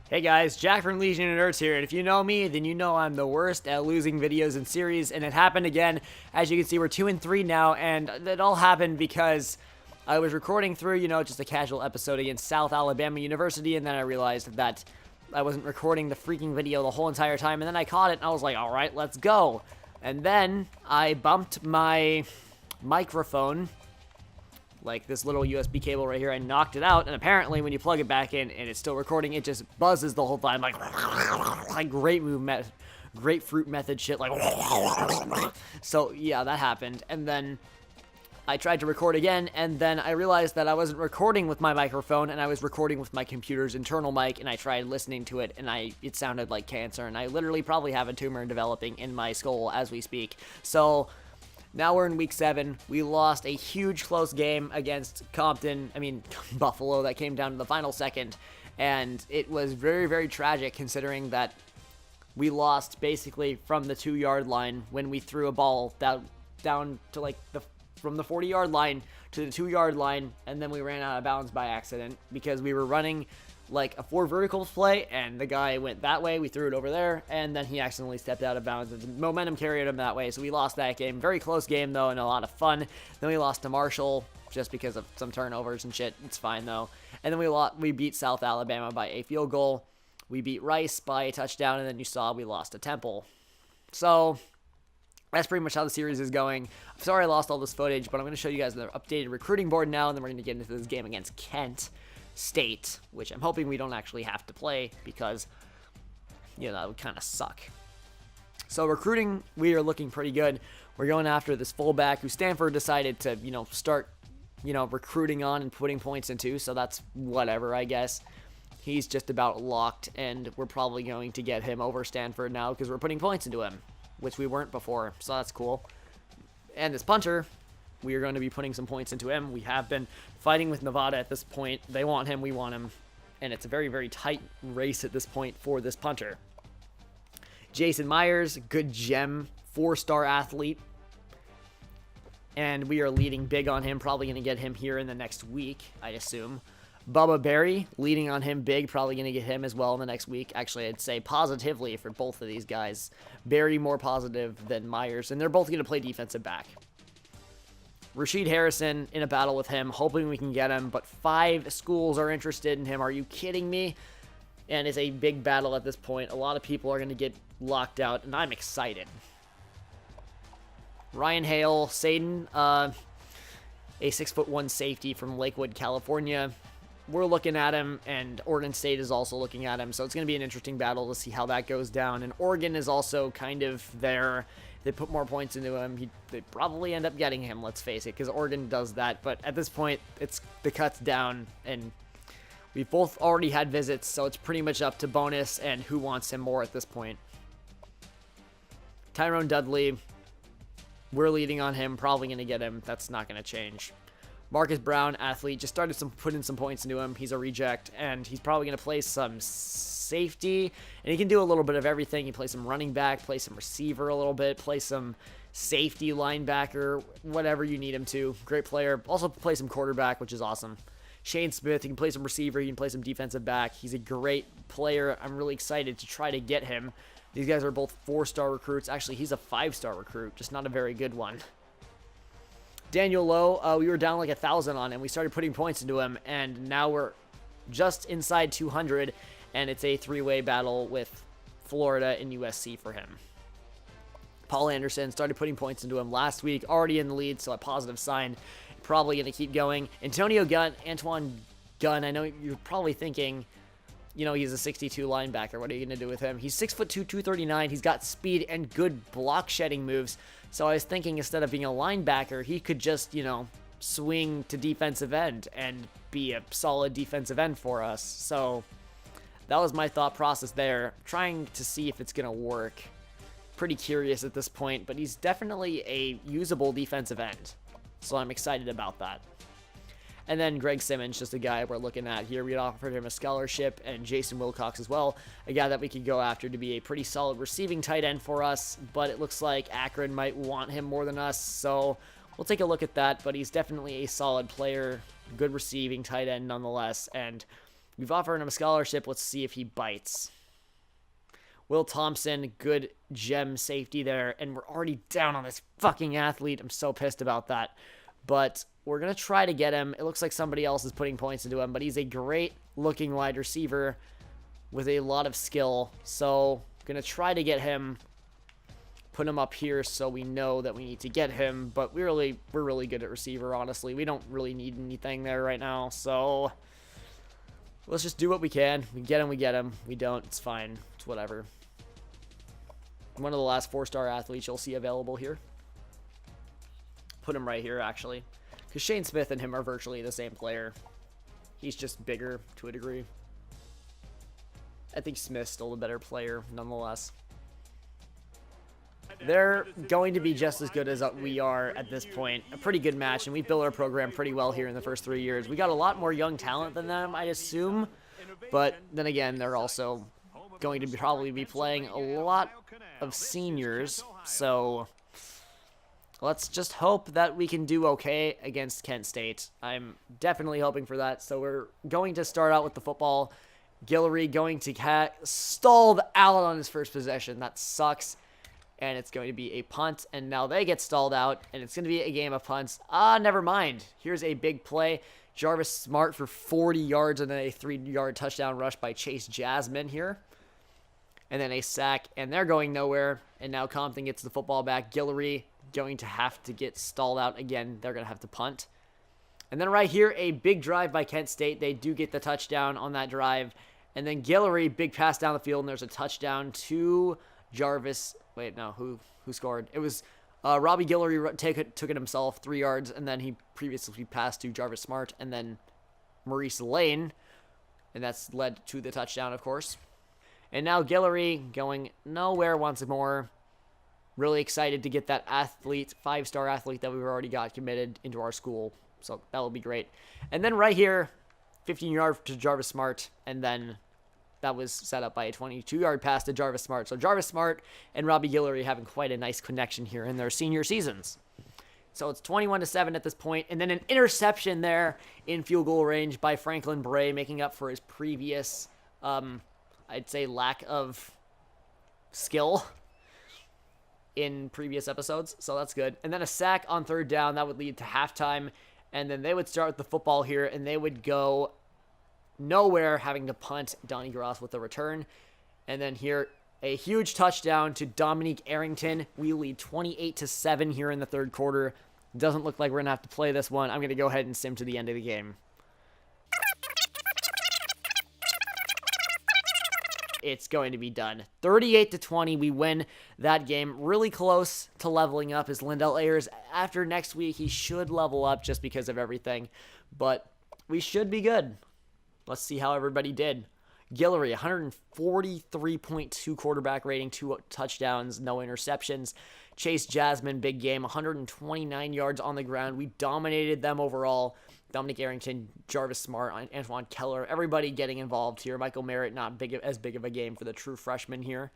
Hey guys, Jack from Legion of Nerds here, and if you know me, then you know I'm the worst at losing videos in series, and it happened again. As you can see, we're 2-3 now, and it all happened because I was recording through, just a casual episode against South Alabama University, and then I realized that I wasn't recording the freaking video the whole entire time, and then I caught it, and I was like, alright, let's go. And then I bumped my microphone, like this little USB cable right here. I knocked it out, and apparently when you plug it back in and it's still recording, it just buzzes the whole time, like grapefruit method shit, like. So yeah, that happened, and then I tried to record again, and then I realized that I wasn't recording with my microphone, and I was recording with my computer's internal mic, and I tried listening to it, and it sounded like cancer, and I literally probably have a tumor developing in my skull as we speak. So now we're in week 7. We lost a huge close game against Buffalo, that came down to the final second. And it was very, very tragic considering that we lost basically from the 2-yard line when we threw a ball down to from the 40-yard line to the 2-yard line, and then we ran out of bounds by accident because we were running like a 4 verticals play, and the guy went that way, we threw it over there, and then he accidentally stepped out of bounds, and the momentum carried him that way, so we lost that game. Very close game, though, and a lot of fun. Then we lost to Marshall, just because of some turnovers and shit. It's fine, though. And then we beat South Alabama by a field goal. We beat Rice by a touchdown, and then you saw we lost to Temple. So that's pretty much how the series is going. I'm sorry I lost all this footage, but I'm going to show you guys the updated recruiting board now, and then we're going to get into this game against Kent State, which I'm hoping we don't actually have to play because, that would kind of suck. So recruiting, we are looking pretty good. We're going after this fullback who Stanford decided to, start, recruiting on and putting points into, so that's whatever, I guess. He's just about locked, and we're probably going to get him over Stanford now because we're putting points into him, which we weren't before, so that's cool. And this punter, we are going to be putting some points into him. We have been fighting with Nevada at this point. They want him, we want him. And it's a very, very tight race at this point for this punter. Jason Myers, good gem, 4-star athlete. And we are leading big on him. Probably going to get him here in the next week, I assume. Bubba Berry, leading on him big. Probably going to get him as well in the next week. Actually, I'd say positively for both of these guys. Berry more positive than Myers. And they're both going to play defensive back. Rasheed Harrison in a battle with him, hoping we can get him, but 5 schools are interested in him. Are you kidding me? And it's a big battle at this point. A lot of people are going to get locked out, and I'm excited. Ryan Hale, Saden, a 6'1" safety from Lakewood, California. We're looking at him, and Oregon State is also looking at him, so it's going to be an interesting battle to see how that goes down. And Oregon is also kind of there. They put more points into him. They probably end up getting him, let's face it, because Oregon does that. But at this point, it's the cut's down, and we've both already had visits, so it's pretty much up to bonus and who wants him more at this point. Tyrone Dudley, we're leading on him, probably going to get him. That's not going to change. Marcus Brown, athlete, just started putting some points into him. He's a reject, and he's probably going to play some safety, and he can do a little bit of everything. He plays some running back, play some receiver a little bit, play some safety, linebacker, whatever you need him to. Great player. Also play some quarterback, which is awesome. Shane Smith, he can play some receiver, he can play some defensive back. He's a great player. I'm really excited to try to get him. These guys are both 4-star recruits. Actually, he's a 5-star recruit, just not a very good one. Daniel Lowe, we were down like 1,000 on him. We started putting points into him, and now we're just inside 200, and it's a 3-way battle with Florida and USC for him. Paul Anderson started putting points into him last week, already in the lead, so a positive sign. Probably going to keep going. Antoine Gunn, I know you're probably thinking, he's a 62 linebacker. What are you going to do with him? He's 6'2", 239. He's got speed and good block shedding moves. So I was thinking instead of being a linebacker, he could just, swing to defensive end and be a solid defensive end for us. So that was my thought process there. Trying to see if it's going to work. Pretty curious at this point, but he's definitely a usable defensive end. So I'm excited about that. And then Greg Simmons, just a guy we're looking at here. We had offered him a scholarship, and Jason Wilcox as well, a guy that we could go after to be a pretty solid receiving tight end for us, but it looks like Akron might want him more than us, so we'll take a look at that, but he's definitely a solid player, good receiving tight end nonetheless, and We've offered him a scholarship. Let's see if he bites. Will Thompson, good gem safety there. And we're already down on this fucking athlete. I'm so pissed about that. But we're going to try to get him. It looks like somebody else is putting points into him. But he's a great-looking wide receiver with a lot of skill. So, going to try to get him. Put him up here so we know that we need to get him. But we're really good at receiver, honestly. We don't really need anything there right now. So, let's just do what we can. We get him, we get him. We don't, it's fine. It's whatever. One of the last 4-star athletes you'll see available here. Put him right here, actually. Because Shane Smith and him are virtually the same player. He's just bigger to a degree. I think Smith's still the better player, nonetheless. They're going to be just as good as we are at this point. A pretty good match, and we built our program pretty well here in the first 3 years. We got a lot more young talent than them, I'd assume. But then again, they're also going to probably be playing a lot of seniors. So let's just hope that we can do okay against Kent State. I'm definitely hoping for that. So we're going to start out with the football. Guillory going to stalled out on his first possession. That sucks. And it's going to be a punt. And now they get stalled out. And it's going to be a game of punts. Never mind. Here's a big play. Jarvis Smart for 40 yards and then a 3-yard touchdown rush by Chase Jasmine here. And then a sack. And they're going nowhere. And now Compton gets the football back. Guillory going to have to get stalled out again. They're going to have to punt. And then right here, a big drive by Kent State. They do get the touchdown on that drive. And then Guillory, big pass down the field. And there's a touchdown to Jarvis. Wait, no, who scored? It was Robbie Guillory took it himself, 3 yards, and then he previously passed to Jarvis Smart, and then Maurice Lane, and that's led to the touchdown, of course. And now Guillory going nowhere once more. Really excited to get that athlete, 5-star athlete that we've already got committed into our school, so that will be great. And then right here, 15-yard to Jarvis Smart, and then that was set up by a 22-yard pass to Jarvis Smart. So Jarvis Smart and Robbie Guillory having quite a nice connection here in their senior seasons. So it's 21-7 at this point, and then an interception there in field goal range by Franklin Bray, making up for his previous, I'd say, lack of skill in previous episodes. So that's good. And then a sack on 3rd down. That would lead to halftime, and then they would start with the football here, and they would go nowhere, having to punt. Donnie Gross with the return. And then here, a huge touchdown to Dominique Arrington. We lead 28-7 here in the 3rd quarter. Doesn't look like we're going to have to play this one. I'm going to go ahead and sim to the end of the game. It's going to be done. 38-20, we win that game. Really close to leveling up as Lindell Ayers. After next week, he should level up just because of everything. But we should be good. Let's see how everybody did. Guillory, 143.2 quarterback rating, 2 touchdowns, no interceptions. Chase Jasmine, big game, 129 yards on the ground. We dominated them overall. Dominic Arrington, Jarvis Smart, Antoine Keller, everybody getting involved here. Michael Merritt, not as big of a game for the true freshman here.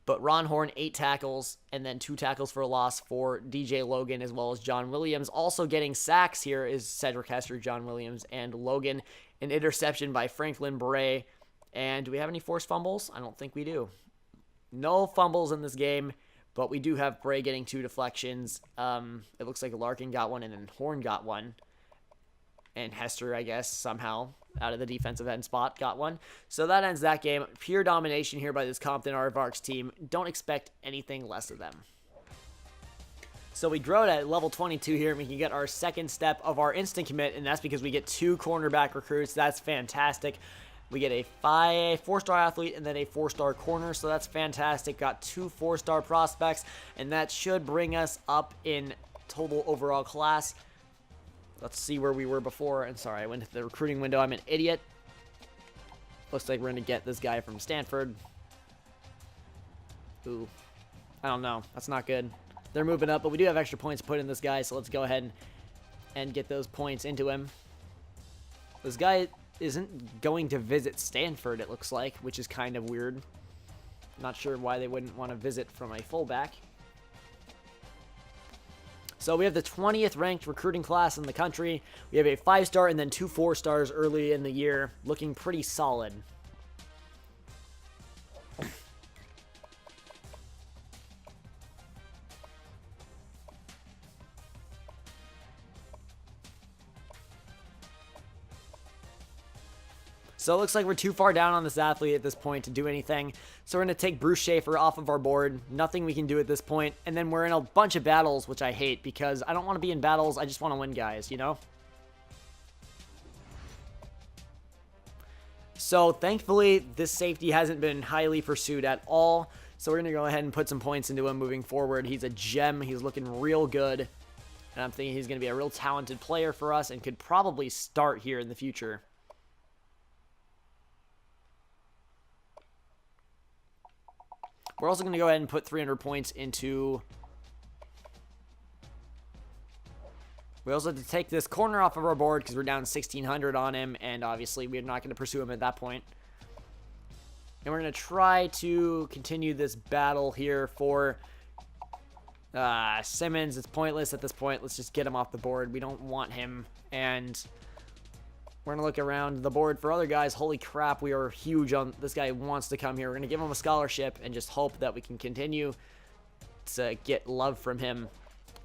But Ron Horn, 8 tackles, and then 2 tackles for a loss for DJ Logan, as well as John Williams. Also getting sacks here is Cedric Hester, John Williams, and Logan. An interception by Franklin Bray. And do we have any forced fumbles? I don't think we do. No fumbles in this game, but we do have Bray getting 2 deflections. It looks like Larkin got one, and then Horn got one. And Hester, I guess, somehow, out of the defensive end spot, got one. So that ends that game. Pure domination here by this Compton Aardvarks team. Don't expect anything less of them. So we grow at level 22 here, and we can get our second step of our instant commit, and that's because we get 2 cornerback recruits. That's fantastic. We get a 4-star athlete and then a 4-star corner, so that's fantastic. Got 2 4-star prospects, and that should bring us up in total overall class. Let's see where we were before. And sorry, I went to the recruiting window. I'm an idiot. Looks like we're going to get this guy from Stanford. Ooh. I don't know. That's not good. They're moving up, but we do have extra points to put in this guy, so let's go ahead and get those points into him. This guy isn't going to visit Stanford, it looks like, which is kind of weird. Not sure why they wouldn't want to visit from a fullback. So we have the 20th ranked recruiting class in the country. We have a 5-star and then 2 4-stars early in the year, looking pretty solid. So it looks like we're too far down on this athlete at this point to do anything. So we're going to take Bruce Schaefer off of our board. Nothing we can do at this point. And then we're in a bunch of battles, which I hate because I don't want to be in battles. I just want to win, guys, you know? So thankfully, this safety hasn't been highly pursued at all. So we're going to go ahead and put some points into him moving forward. He's a gem. He's looking real good. And I'm thinking he's going to be a real talented player for us and could probably start here in the future. We're also going to go ahead and put 300 points into... We also have to take this corner off of our board because we're down 1,600 on him, and obviously we're not going to pursue him at that point. And we're going to try to continue this battle here for Simmons. It's pointless at this point. Let's just get him off the board. We don't want him, and... We're going to look around the board for other guys. Holy crap, we are huge on... This guy wants to come here. We're going to give him a scholarship and just hope that we can continue to get love from him.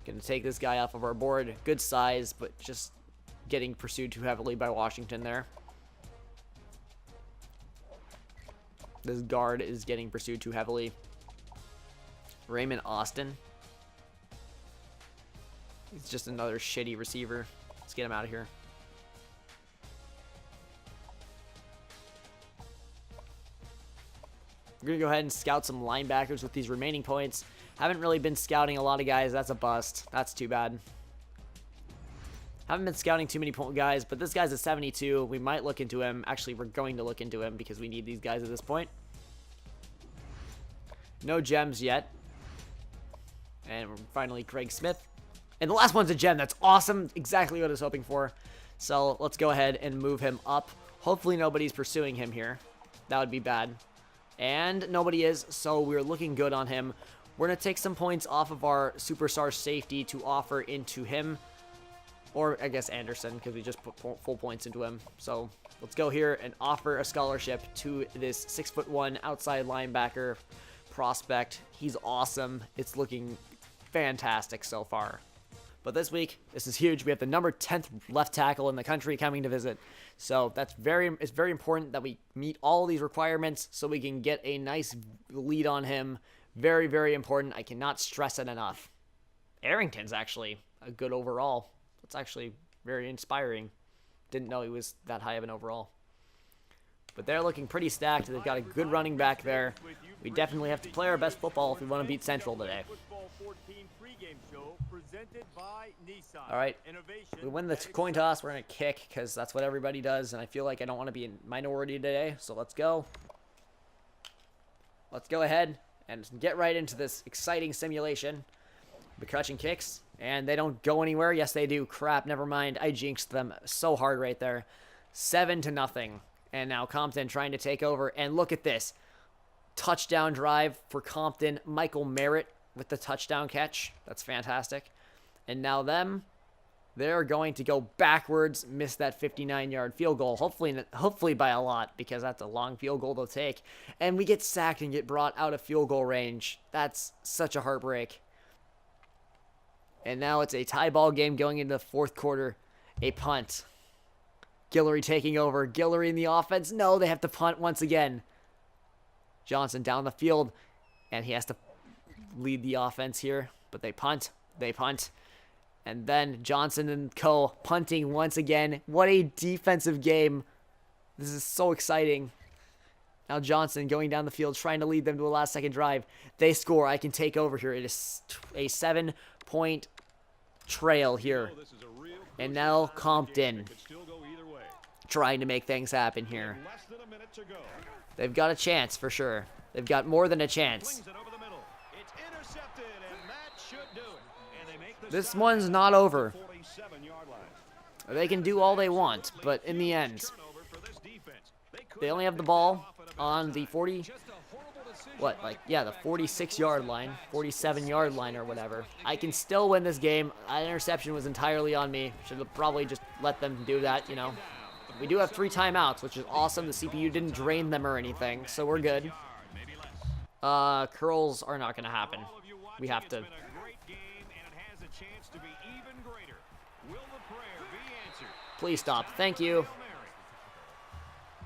Going to take this guy off of our board. Good size, but just getting pursued too heavily by Washington there. This guard is getting pursued too heavily. Raymond Austin. He's just another shitty receiver. Let's get him out of here. We're going to go ahead and scout some linebackers with these remaining points. Haven't really been scouting a lot of guys. That's a bust. That's too bad. Haven't been scouting too many guys, but this guy's a 72. We might look into him. Actually, we're going to look into him because we need these guys at this point. No gems yet. And finally, Craig Smith. And the last one's a gem. That's awesome. Exactly what I was hoping for. So let's go ahead and move him up. Hopefully nobody's pursuing him here. That would be bad. And nobody is, so we're looking good on him. We're going to take some points off of our superstar safety to offer into him. Or, I guess, Anderson, because we just put full points into him. So, let's go here and offer a scholarship to this 6'1" outside linebacker prospect. He's awesome. It's looking fantastic so far. But this week, this is huge. We have the number 10th left tackle in the country coming to visit. So it's very important that we meet all these requirements so we can get a nice lead on him. Very, very important. I cannot stress it enough. Arrington's actually a good overall. It's actually very inspiring. Didn't know he was that high of an overall. But they're looking pretty stacked. They've got a good running back there. We definitely have to play our best football if we want to beat Central today. All right, we win the coin toss. We're going to kick because that's what everybody does, and I feel like I don't want to be in minority today, so let's go. Let's go ahead and get right into this exciting simulation. McCutcheon kicks, and they don't go anywhere. Yes, they do. Crap, never mind. I jinxed them so hard right there. 7-0, and now Compton trying to take over, and look at this. Touchdown drive for Compton. Michael Merritt with the touchdown catch. That's fantastic. And now they're going to go backwards, miss that 59-yard field goal. Hopefully by a lot, because that's a long field goal to take. And we get sacked and get brought out of field goal range. That's such a heartbreak. And now it's a tie ball game going into the fourth quarter. A punt. Guillory taking over. Guillory in the offense. No, they have to punt once again. Johnson down the field, and he has to lead the offense here. But they punt. They punt. And then Johnson and co. punting once again. What a defensive game. This is so exciting. Now Johnson going down the field, trying to lead them to a last-second drive. They score. I can take over here. It is a 7-point trail here. And now Compton trying to make things happen here. They've got a chance for sure. They've got more than a chance. This one's not over. They can do all they want, but in the end, they only have the ball on the 40. what, like, yeah, the 46-yard line, 47-yard line or whatever. I can still win this game. That interception was entirely on me. Should have probably just let them do that, you know. We do have 3 timeouts, which is awesome. The CPU didn't drain them or anything, so we're good. Curls are not going to happen. We have to. Please stop. Thank you.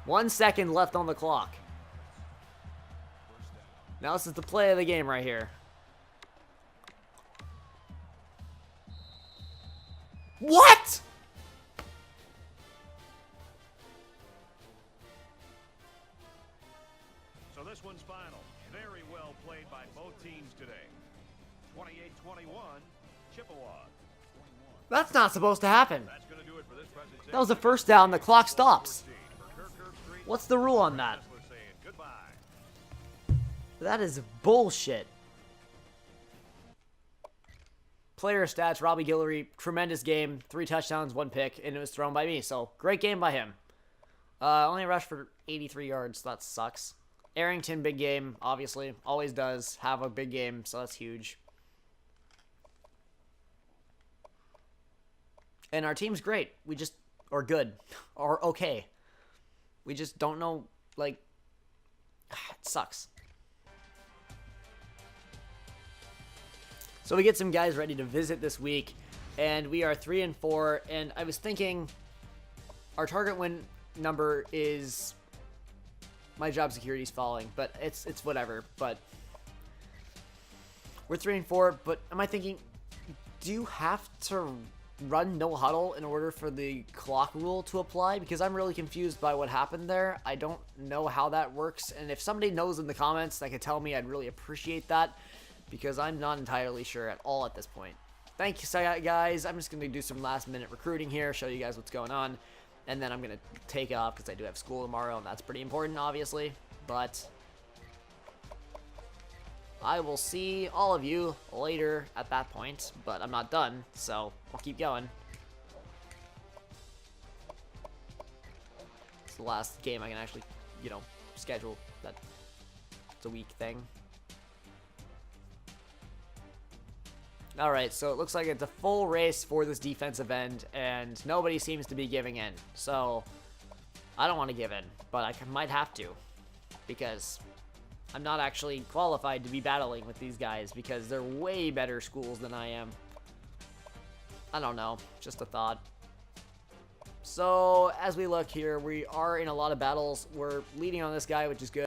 1 second left on the clock. Now this is the play of the game right here. What? So this one's final. Very well played by both teams today. 28-21, Chippewa. That's not supposed to happen. That's going to do it for this presentation. That was a first down. The clock stops. What's the rule on that? That is bullshit. Player stats, Robbie Guillory, tremendous game. 3 touchdowns, 1 pick, and it was thrown by me. So, great game by him. Only rushed for 83 yards. That sucks. Arrington, big game, obviously. Always does have a big game, so that's huge. And our team's great. We just are good. Or okay. We just don't know, like, it sucks. So we get some guys ready to visit this week, and we are 3-4, and I was thinking our target win number is, my job security's falling, but it's whatever, but we're 3-4, but am I thinking, do you have to run no huddle in order for the clock rule to apply? Because I'm really confused by what happened there. I don't know how that works, and if somebody knows in the comments that could tell me, I'd really appreciate that, because I'm not entirely sure at all at this point. Thank you, guys. I'm just going to do some last-minute recruiting here, show you guys what's going on, and then I'm going to take off because I do have school tomorrow, and that's pretty important, obviously. But I will see all of you later at that point, but I'm not done, so I'll keep going. It's the last game I can actually, you know, schedule. That it's a week thing. Alright, so it looks like it's a full race for this defensive end, and nobody seems to be giving in. So, I don't want to give in, but I might have to, because I'm not actually qualified to be battling with these guys, because they're way better schools than I am. I don't know, just a thought. So, as we look here, we are in a lot of battles. We're leading on this guy, which is good.